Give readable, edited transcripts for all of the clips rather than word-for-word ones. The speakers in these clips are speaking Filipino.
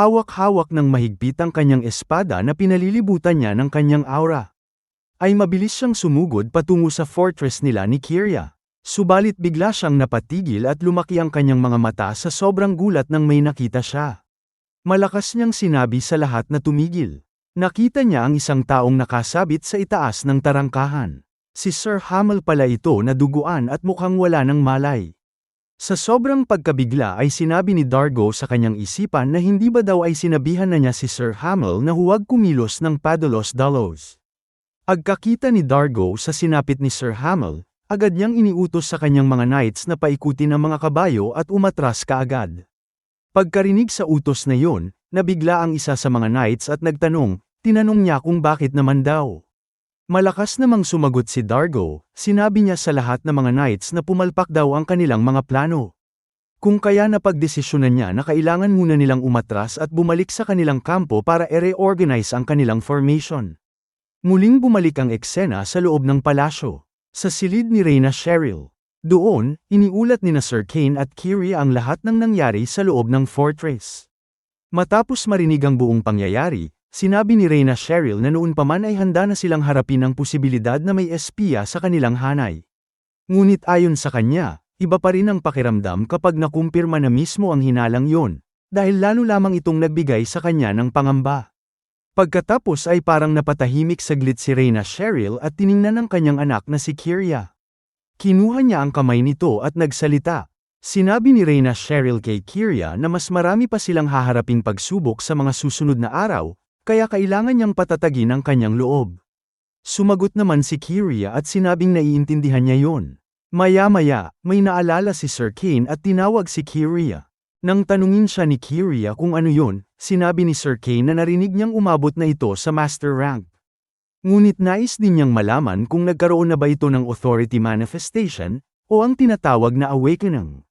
hawak-hawak ng mahigpit ang kanyang espada na pinalilibutan niya ng kanyang aura. Ay mabilis siyang sumugod patungo sa fortress nila ni Kyria. Subalit bigla siyang napatigil at lumaki ang kanyang mga mata sa sobrang gulat nang may nakita siya. Malakas niyang sinabi sa lahat na tumigil. Nakita niya ang isang taong nakasabit sa itaas ng tarangkahan. Si Sir Hamel pala ito na duguan at mukhang wala ng malay. Sa sobrang pagkabigla ay sinabi ni Dargo sa kanyang isipan na hindi ba daw ay sinabihan na niya si Sir Hamel na huwag kumilos ng padalos-dalos. Agkakita ni Dargo sa sinapit ni Sir Hamel, agad niyang iniutos sa kanyang mga knights na paikutin ang mga kabayo at umatras kaagad. Pagkarinig sa utos na yon, nabigla ang isa sa mga knights at tinanong niya kung bakit naman daw. Malakas namang sumagot si Dargo, sinabi niya sa lahat ng mga knights na pumalpak daw ang kanilang mga plano. Kung kaya napagdesisyonan niya na kailangan muna nilang umatras at bumalik sa kanilang kampo para i-reorganize ang kanilang formation. Muling bumalik ang eksena sa loob ng palasyo, sa silid ni Reyna Cheryl. Doon, iniulat ni Sir Kane at Kyria ang lahat ng nangyari sa loob ng fortress. Matapos marinig ang buong pangyayari, sinabi ni Reyna Cheryl na noon pa man ay handa na silang harapin ang posibilidad na may espiya sa kanilang hanay. Ngunit ayon sa kanya, iba pa rin ang pakiramdam kapag nakumpirma na mismo ang hinalang yon, dahil lalo lamang itong nagbigay sa kanya ng pangamba. Pagkatapos ay parang napatahimik saglit si Reyna Cheryl at tiningnan ang kanyang anak na si Kyria. Kinuha niya ang kamay nito at nagsalita. Sinabi ni Reyna Cheryl kay Kyria na mas marami pa silang haharaping pagsubok sa mga susunod na araw, kaya kailangan niyang patatagin ang kanyang loob. Sumagot naman si Kyria at sinabing naiintindihan niya yon. Maya-maya, may naalala si Sir Kane at tinawag si Kyria. Nang tanungin siya ni Kyria kung ano yon, sinabi ni Sir Kane na narinig niyang umabot na ito sa master rank. Ngunit nais din niyang malaman kung nagkaroon na ba ito ng authority manifestation, o ang tinatawag na awakening.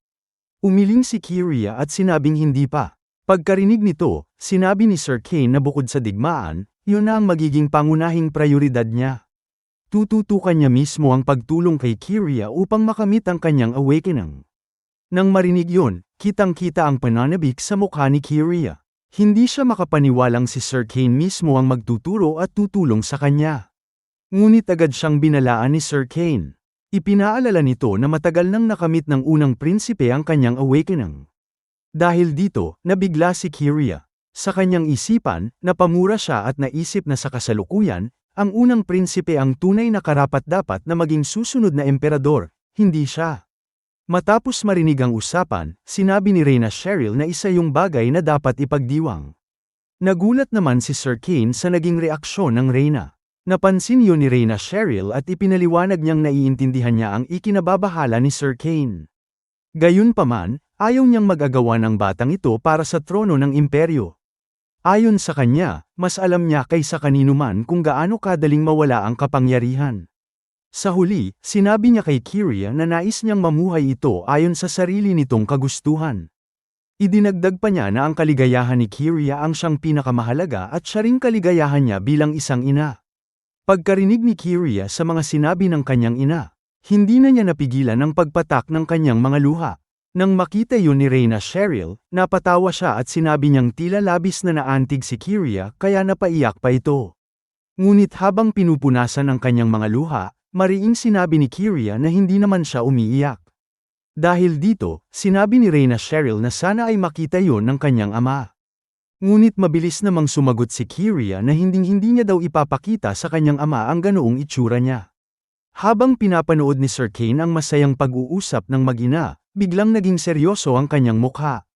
Umiling si Kyria at sinabing hindi pa. Pagkarinig nito, sinabi ni Sir Kane na bukod sa digmaan, yun na ang magiging pangunahing prioridad niya. Tututukan niya mismo ang pagtulong kay Kyria upang makamit ang kanyang awakening. Nang marinig yun, kitang-kita ang pananabik sa mukha ni Kyria. Hindi siya makapaniwalang si Sir Kane mismo ang magtuturo at tutulong sa kanya. Ngunit agad siyang binalaan ni Sir Kane. Ipinaalala nito na matagal nang nakamit ng unang prinsipe ang kanyang awakening. Dahil dito, nabigla si Kyria. Sa kanyang isipan, napamura siya at naisip na sa kasalukuyan, ang unang prinsipe ang tunay na karapat-dapat na maging susunod na emperador, hindi siya. Matapos marinig ang usapan, sinabi ni Reyna Cheryl na isa yung bagay na dapat ipagdiwang. Nagulat naman si Sir Kane sa naging reaksyon ng Reyna. Napansin yun ni Reyna Cheryl at ipinaliwanag niyang naiintindihan niya ang ikinababahala ni Sir Kane. Gayunpaman, ayaw niyang mag-agawa ng batang ito para sa trono ng imperyo. Ayon sa kanya, mas alam niya kaysa kanino man kung gaano kadaling mawala ang kapangyarihan. Sa huli, sinabi niya kay Kyria na nais niyang mamuhay ito ayon sa sarili nitong kagustuhan. Idinagdag pa niya na ang kaligayahan ni Kyria ang siyang pinakamahalaga at siya ring kaligayahan niya bilang isang ina. Pagkarinig ni Kyria sa mga sinabi ng kanyang ina, hindi na niya napigilan ang pagpatak ng kanyang mga luha. Nang makita yun ni Reyna Cheryl, napatawa siya at sinabi niyang tila labis na naantig si Kyria kaya napaiyak pa ito. Ngunit habang pinupunasan ang kanyang mga luha, mariing sinabi ni Kyria na hindi naman siya umiiyak. Dahil dito, sinabi ni Reyna Cheryl na sana ay makita yon ng kanyang ama. Ngunit mabilis namang sumagot si Kyria na hinding-hindi niya daw ipapakita sa kanyang ama ang ganoong itsura niya. Habang pinapanood ni Sir Kane ang masayang pag-uusap ng mag-ina, biglang naging seryoso ang kanyang mukha.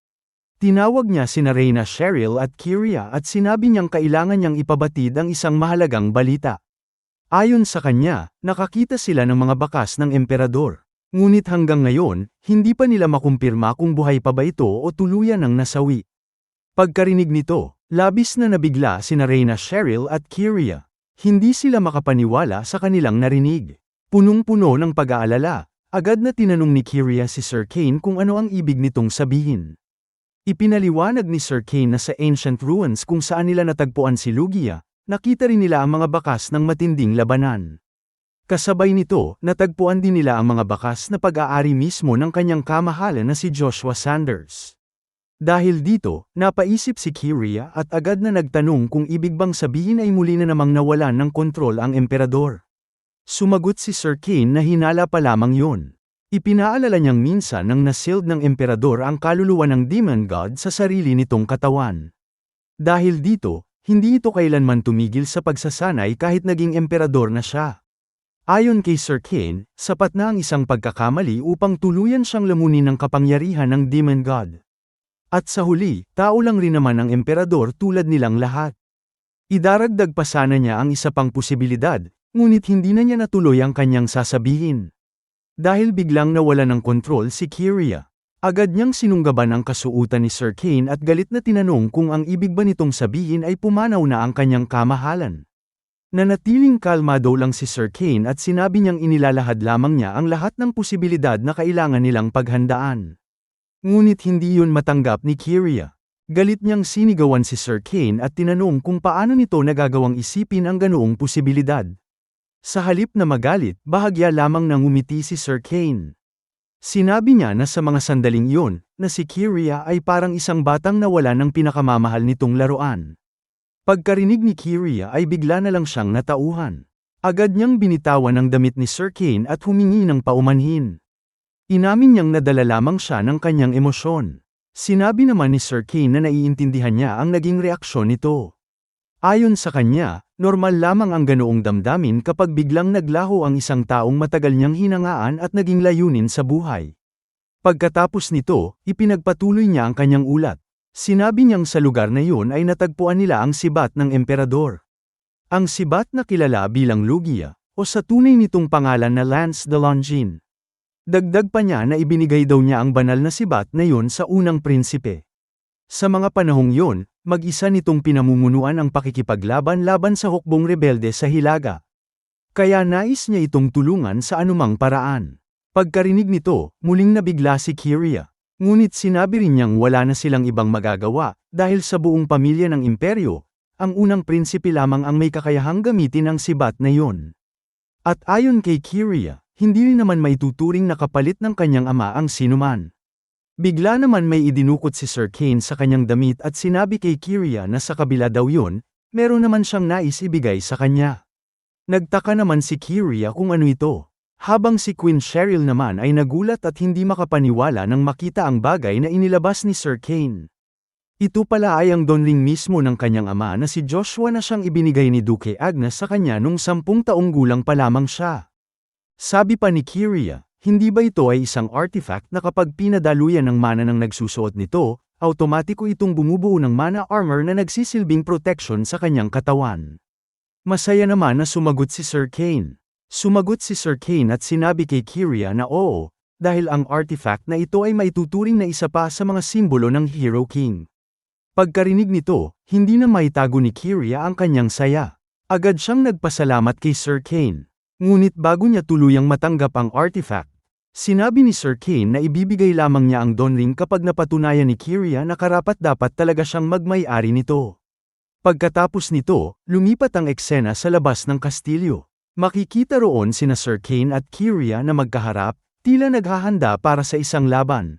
Tinawag niya sina Reyna Cheryl at Kyria at sinabi niyang kailangan niyang ipabatid ang isang mahalagang balita. Ayon sa kanya, nakakita sila ng mga bakas ng emperador. Ngunit hanggang ngayon, hindi pa nila makumpirma kung buhay pa ba ito o tuluyan ng nasawi. Pagkarinig nito, labis na nabigla sina Reyna Cheryl at Kyria. Hindi sila makapaniwala sa kanilang narinig. Punong-puno ng pag-aalala, agad na tinanong ni Kyria si Sir Kane kung ano ang ibig nitong sabihin. Ipinaliwanag ni Sir Kane na sa ancient ruins kung saan nila natagpuan si Lugia, nakita rin nila ang mga bakas ng matinding labanan. Kasabay nito, natagpuan din nila ang mga bakas na pag-aari mismo ng kanyang kamahalan na si Joshua Sanders. Dahil dito, napaisip si Kiria at agad na nagtanong kung ibig bang sabihin ay muli na namang nawalan ng kontrol ang emperador. Sumagot si Sir Kane na hinala pa lamang yun. Ipinaalala niyang minsan nang nasild ng emperador ang kaluluwa ng demon god sa sarili nitong katawan. Dahil dito, hindi ito kailanman tumigil sa pagsasanay kahit naging emperador na siya. Ayon kay Sir Kane, sapat na ang isang pagkakamali upang tuluyan siyang lamunin ng kapangyarihan ng demon god. At sa huli, tao lang rin naman ang emperador tulad nilang lahat. Idaragdag pa sana niya ang isa pang posibilidad, ngunit hindi na niya natuloy ang kanyang sasabihin. Dahil biglang nawala ng kontrol si Kiria. Agad niyang sinunggaban ang kasuutan ni Sir Kane at galit na tinanong kung ang ibig ba nitong sabihin ay pumanaw na ang kanyang kamahalan. Nanatiling kalmado lang si Sir Kane at sinabi niyang inilalahad lamang niya ang lahat ng posibilidad na kailangan nilang paghandaan. Ngunit hindi yun matanggap ni Kiria. Galit niyang sinigawan si Sir Kane at tinanong kung paano nito nagagawang isipin ang ganoong posibilidad. Sa halip na magalit, bahagya lamang nang ngumiti si Sir Kane. Sinabi niya na sa mga sandaling iyon, na si Kiria ay parang isang batang nawala ng pinakamamahal nitong laruan. Pagkarinig ni Kiria ay bigla na lang siyang natauhan. Agad niyang binitawan ang damit ni Sir Kane at humingi ng paumanhin. Inamin niyang nadala lamang siya ng kanyang emosyon. Sinabi naman ni Sir Kane na naiintindihan niya ang naging reaksyon nito. Ayon sa kanya, normal lamang ang ganoong damdamin kapag biglang naglaho ang isang taong matagal niyang hinangaan at naging layunin sa buhay. Pagkatapos nito, ipinagpatuloy niya ang kanyang ulat. Sinabi niyang sa lugar na yun ay natagpuan nila ang sibat ng emperador. Ang sibat na kilala bilang Lugia, o sa tunay nitong pangalan na Lance de Longines. Dagdag pa niya na ibinigay daw niya ang banal na sibat na yun sa unang prinsipe. Sa mga panahong yun, mag-isa nitong pinamumunuan ang pakikipaglaban laban sa hukbong rebelde sa Hilaga. Kaya nais niya itong tulungan sa anumang paraan. Pagkarinig nito, muling nabigla si Kiria. Ngunit sinabi rin niyang wala na silang ibang magagawa, dahil sa buong pamilya ng imperyo, ang unang prinsipe lamang ang may kakayahang gamitin ang sibat na yun. At ayon kay Kiria, hindi rin naman maituturing na kapalit ng kanyang ama ang sinuman. Bigla naman may idinukot si Sir Kane sa kanyang damit at sinabi kay Kiria na sa kabila daw yun, meron naman siyang nais ibigay sa kanya. Nagtaka naman si Kiria kung ano ito. Habang si Queen Cheryl naman ay nagulat at hindi makapaniwala nang makita ang bagay na inilabas ni Sir Kane. Ito pala ay ang donring mismo ng kanyang ama na si Joshua na siyang ibinigay ni Duke Agnes sa kanya nung 10 taong gulang pa lamang siya. Sabi pa ni Kiria, hindi ba ito ay isang artifact na kapag pinadaluyan ng mana ng nagsusuot nito, automatiko itong bumubuo ng mana armor na nagsisilbing protection sa kanyang katawan. Masaya naman na sumagot si Sir Kane. Sumagot si Sir Kane at sinabi kay Kiria na oo, dahil ang artifact na ito ay maituturing na isa pa sa mga simbolo ng Hero King. Pagkarinig nito, hindi na maitago ni Kiria ang kanyang saya. Agad siyang nagpasalamat kay Sir Kane. Ngunit bago niya tuluyang matanggap ang artifact, sinabi ni Sir Kane na ibibigay lamang niya ang donring kapag napatunayan ni Kiria na karapat-dapat talaga siyang magmay-ari nito. Pagkatapos nito, lumipat ang eksena sa labas ng kastilyo. Makikita roon sina Sir Kane at Kiria na magkaharap, tila naghahanda para sa isang laban.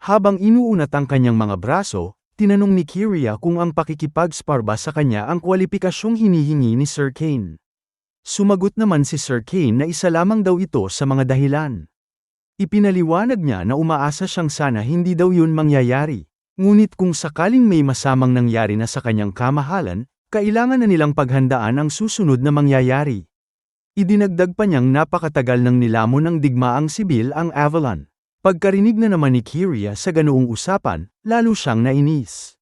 Habang inuunat ang kanyang mga braso, tinanong ni Kiria kung ang pakikipag-spar ba sa kanya ang kwalipikasyong hinihingi ni Sir Kane. Sumagot naman si Sir Kane na isa lamang daw ito sa mga dahilan. Ipinaliwanag niya na umaasa siyang sana hindi daw yun mangyayari. Ngunit kung sakaling may masamang nangyari na sa kanyang kamahalan, kailangan na nilang paghandaan ang susunod na mangyayari. Idinagdag pa niyang napakatagal nang nilamon ng digmaang sibil ang Avalon. Pagkarinig na naman ni Kiria sa ganoong usapan, lalo siyang nainis.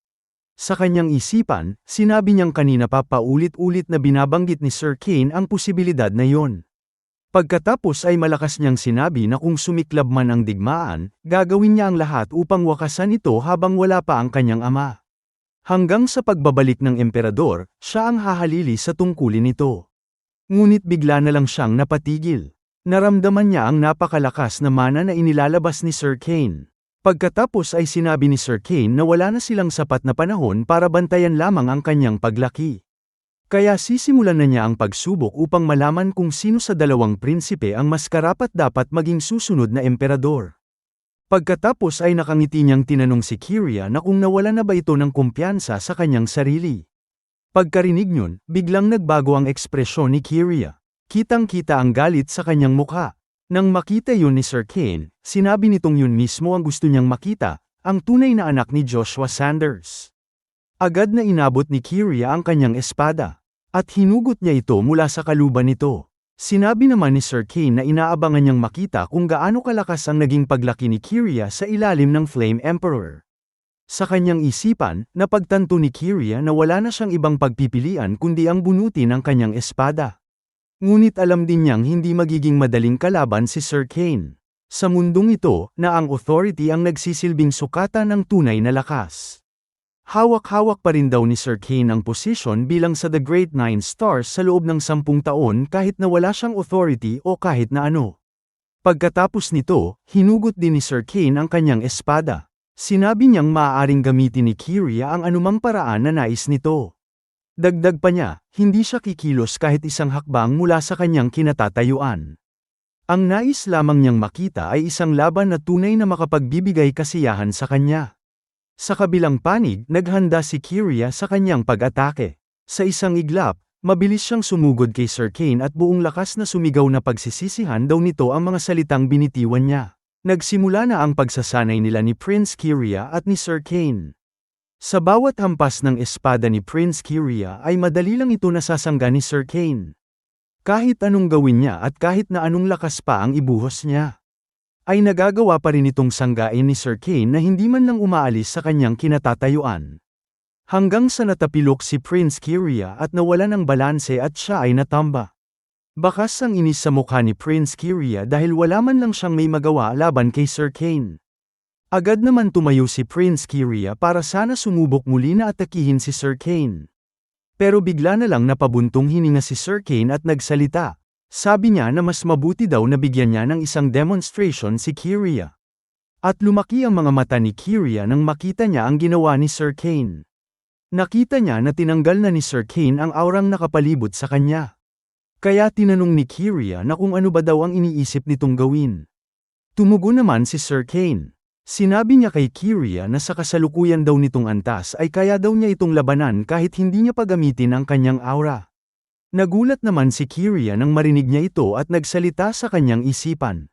Sa kanyang isipan, sinabi niyang kanina pa paulit-ulit na binabanggit ni Sir Kane ang posibilidad na yon. Pagkatapos ay malakas niyang sinabi na kung sumiklab man ang digmaan, gagawin niya ang lahat upang wakasan ito habang wala pa ang kanyang ama. Hanggang sa pagbabalik ng emperador, siya ang hahalili sa tungkulin nito. Ngunit bigla na lang siyang napatigil. Naramdaman niya ang napakalakas na mana na inilalabas ni Sir Kane. Pagkatapos ay sinabi ni Sir Kane na wala na silang sapat na panahon para bantayan lamang ang kanyang paglaki. Kaya sisimulan na niya ang pagsubok upang malaman kung sino sa dalawang prinsipe ang mas karapat-dapat maging susunod na emperador. Pagkatapos ay nakangiti niyang tinanong si Kiria na kung nawala na ba ito ng kumpiyansa sa kanyang sarili. Pagkarinig niyon, biglang nagbago ang ekspresyon ni Kiria. Kitang-kita ang galit sa kanyang mukha. Nang makita yun ni Sir Kane, sinabi nitong yun mismo ang gusto niyang makita, ang tunay na anak ni Joshua Sanders. Agad na inabot ni Kiria ang kanyang espada, at hinugot niya ito mula sa kaluban nito. Sinabi naman ni Sir Kane na inaabangan niyang makita kung gaano kalakas ang naging paglaki ni Kiria sa ilalim ng Flame Emperor. Sa kanyang isipan, napagtanto ni Kiria na wala na siyang ibang pagpipilian kundi ang bunutin ang kanyang espada. Ngunit alam din niyang hindi magiging madaling kalaban si Sir Kane. Sa mundong ito, na ang authority ang nagsisilbing sukatan ng tunay na lakas. Hawak-hawak pa rin daw ni Sir Kane ang posisyon bilang sa The Great Nine Stars sa loob ng 10 taon kahit na wala siyang authority o kahit na ano. Pagkatapos nito, hinugot din ni Sir Kane ang kanyang espada. Sinabi niyang maaaring gamitin ni Kiria ang anumang paraan na nais nito. Dagdag pa niya, hindi siya kikilos kahit isang hakbang mula sa kanyang kinatatayuan. Ang nais lamang niyang makita ay isang laban na tunay na makapagbibigay kasiyahan sa kanya. Sa kabilang panig, naghanda si Kiria sa kanyang pag-atake. Sa isang iglap, mabilis siyang sumugod kay Sir Kane at buong lakas na sumigaw na pagsisisihan daw nito ang mga salitang binitiwan niya. Nagsimula na ang pagsasanay nila ni Prince Kiria at ni Sir Kane. Sa bawat hampas ng espada ni Prince Kiria ay madali lang ito nasasangga ni Sir Kane. Kahit anong gawin niya at kahit na anong lakas pa ang ibuhos niya, ay nagagawa pa rin itong sanggain ni Sir Kane na hindi man lang umaalis sa kanyang kinatatayuan. Hanggang sa natapilok si Prince Kiria at nawala ng balanse at siya ay natamba. Bakas ang inis sa mukha ni Prince Kiria dahil wala man lang siyang may magawa laban kay Sir Kane. Agad naman tumayo si Prince Kiria para sana sumubok muli na atakihin si Sir Kane. Pero bigla na lang napabuntong hininga si Sir Kane at nagsalita. Sabi niya na mas mabuti daw na bigyan niya ng isang demonstration si Kiria. At lumaki ang mga mata ni Kiria nang makita niya ang ginawa ni Sir Kane. Nakita niya na tinanggal na ni Sir Kane ang aurang nakapalibot sa kanya. Kaya tinanong ni Kiria na kung ano ba daw ang iniisip nitong gawin. Tumugon naman si Sir Kane. Sinabi niya kay Kiria na sa kasalukuyan daw nitong antas ay kaya daw niya itong labanan kahit hindi niya pagamitin ang kanyang aura. Nagulat naman si Kiria nang marinig niya ito at nagsalita sa kanyang isipan.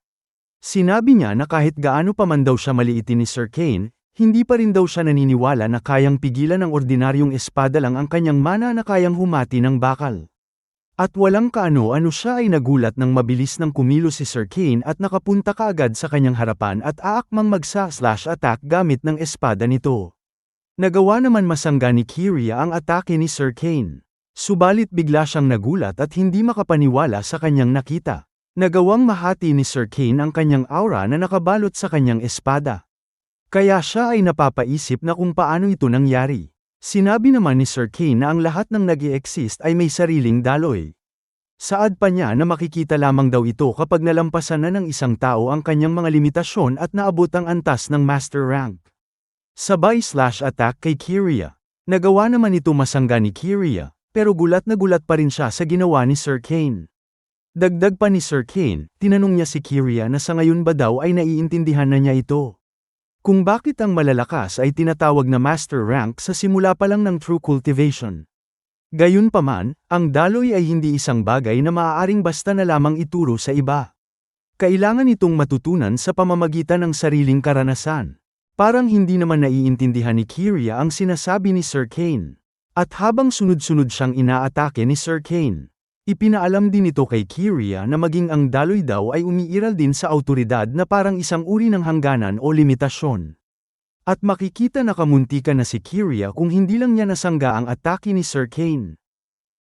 Sinabi niya na kahit gaano pa man daw siya maliitin ni Sir Kane, hindi pa rin daw siya naniniwala na kayang pigilan ng ordinaryong espada lang ang kanyang mana na kayang humati ng bakal. At walang kaano-ano siya ay nagulat nang mabilis nang kumilos si Sir Kane at nakapunta kaagad sa kanyang harapan at aakmang magsa-slash attack gamit ng espada nito. Nagawa naman masangga ni Kiria ang atake ni Sir Kane. Subalit bigla siyang nagulat at hindi makapaniwala sa kanyang nakita. Nagawang mahati ni Sir Kane ang kanyang aura na nakabalot sa kanyang espada. Kaya siya ay napapaisip na kung paano ito nangyari. Sinabi naman ni Sir Kane na ang lahat ng nag-i-exist ay may sariling daloy. Saad pa niya na makikita lamang daw ito kapag nalampasan na ng isang tao ang kanyang mga limitasyon at naabot ang antas ng Master Rank. Sabay slash attack kay Kiria. Nagawa naman ito masangga ni Kiria. Pero gulat na gulat pa rin siya sa ginawa ni Sir Kane. Dagdag pa ni Sir Kane, tinanong niya si Kiria na sa ngayon ba daw ay naiintindihan na niya ito. Kung bakit ang malalakas ay tinatawag na Master Rank sa simula pa lang ng true cultivation. Gayunpaman, ang daloy ay hindi isang bagay na maaaring basta na lamang ituro sa iba. Kailangan itong matutunan sa pamamagitan ng sariling karanasan. Parang hindi naman naiintindihan ni Kiria ang sinasabi ni Sir Kane. At habang sunod-sunod siyang inaatake ni Sir Kane, ipinaalam din ito kay Kiria na maging ang daloy daw ay umiiral din sa awtoridad na parang isang uri ng hangganan o limitasyon. At makikita na kamuntikan na si Kiria kung hindi lang niya nasangga ang atake ni Sir Kane.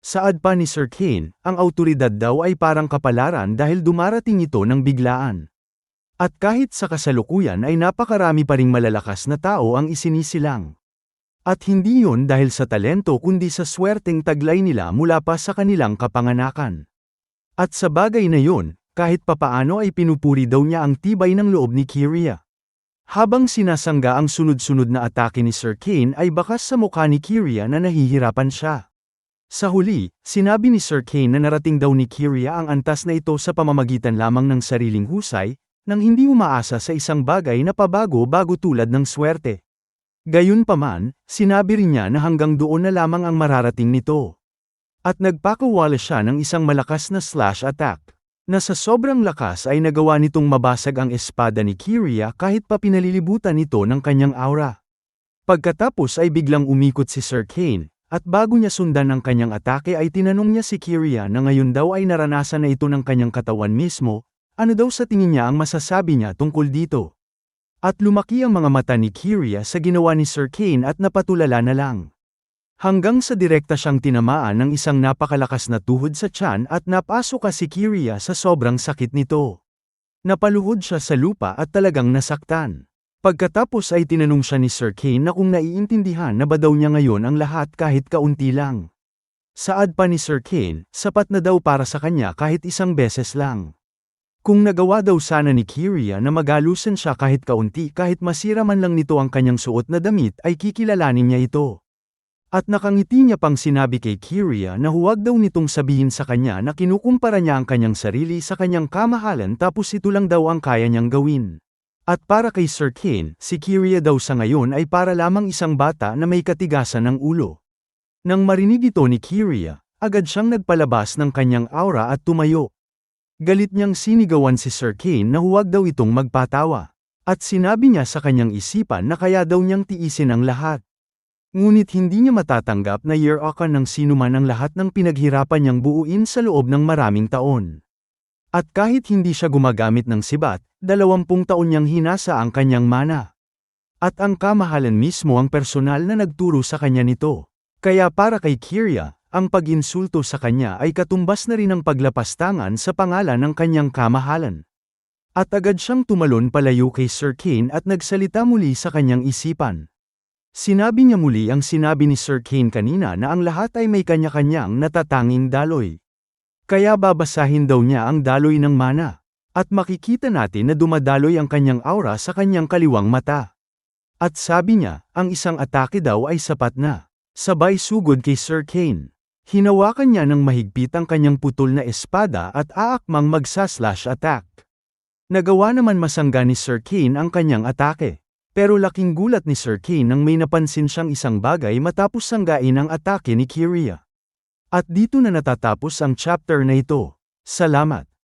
Saad pa ni Sir Kane, ang awtoridad daw ay parang kapalaran dahil dumarating ito ng biglaan. At kahit sa kasalukuyan ay napakarami pa ring malalakas na tao ang isinisilang. At hindi yun dahil sa talento kundi sa swerteng taglay nila mula pa sa kanilang kapanganakan. At sa bagay na yun, kahit papaano ay pinupuri daw niya ang tibay ng loob ni Kiria. Habang sinasangga ang sunod-sunod na atake ni Sir Kane ay bakas sa mukha ni Kiria na nahihirapan siya. Sa huli, sinabi ni Sir Kane na narating daw ni Kiria ang antas na ito sa pamamagitan lamang ng sariling husay, nang hindi umaasa sa isang bagay na pabago-bago tulad ng swerte. Gayunpaman, sinabi rin niya na hanggang doon na lamang ang mararating nito. At nagpakawala siya ng isang malakas na slash attack, na sa sobrang lakas ay nagawa nitong mabasag ang espada ni Kiria kahit pa pinalilibutan ito ng kanyang aura. Pagkatapos ay biglang umikot si Sir Kane, at bago niya sundan ang kanyang atake ay tinanong niya si Kiria na ngayon daw ay naranasan na ito ng kanyang katawan mismo, ano daw sa tingin niya ang masasabi niya tungkol dito. At lumaki ang mga mata ni Kiria sa ginawa ni Sir Kane at napatulala na lang. Hanggang sa direkta siyang tinamaan ng isang napakalakas na tuhod sa tiyan at napasok si Kiria sa sobrang sakit nito. Napaluhod siya sa lupa at talagang nasaktan. Pagkatapos ay tinanong siya ni Sir Kane na kung naiintindihan na ba daw niya ngayon ang lahat kahit kaunti lang. Saad pa ni Sir Kane, sapat na daw para sa kanya kahit isang beses lang. Kung nagawa daw sana ni Kiria na magalusan siya kahit kaunti kahit masira man lang nito ang kanyang suot na damit ay kikilalanin niya ito. At nakangiti niya pang sinabi kay Kiria na huwag daw nitong sabihin sa kanya na kinukumpara niya ang kanyang sarili sa kanyang kamahalan tapos ito lang daw ang kaya niyang gawin. At para kay Sir Kane, si Kiria daw sa ngayon ay para lamang isang bata na may katigasan ng ulo. Nang marinig ito ni Kiria, agad siyang nagpalabas ng kanyang aura at tumayo. Galit niyang sinigawan si Sir Kane na huwag daw itong magpatawa. At sinabi niya sa kanyang isipan na kaya daw niyang tiisin ang lahat. Ngunit hindi niya matatanggap na year-akan ng sinuman ang lahat ng pinaghirapan niyang buuin sa loob ng maraming taon. At kahit hindi siya gumagamit ng sibat, 20 taon niyang hinasa ang kanyang mana. At ang kamahalan mismo ang personal na nagturo sa kanya nito. Kaya para kay Kiria, ang pag-insulto sa kanya ay katumbas na rin ng paglapastangan sa pangalan ng kanyang kamahalan. At agad siyang tumalon palayo kay Sir Kane at nagsalita muli sa kanyang isipan. Sinabi niya muli ang sinabi ni Sir Kane kanina na ang lahat ay may kanya-kanyang natatanging daloy. Kaya babasahin daw niya ang daloy ng mana. At makikita natin na dumadaloy ang kanyang aura sa kanyang kaliwang mata. At sabi niya, ang isang atake daw ay sapat na. Sabay sugod kay Sir Kane. Hinawakan niya ng mahigpit ang kanyang putol na espada at aakmang magsa-slash attack. Nagawa naman masangga ni Sir Kane ang kanyang atake. Pero laking gulat ni Sir Kane nang may napansin siyang isang bagay matapos sanggain ang atake ni Kiria. At dito na natatapos ang chapter na ito. Salamat.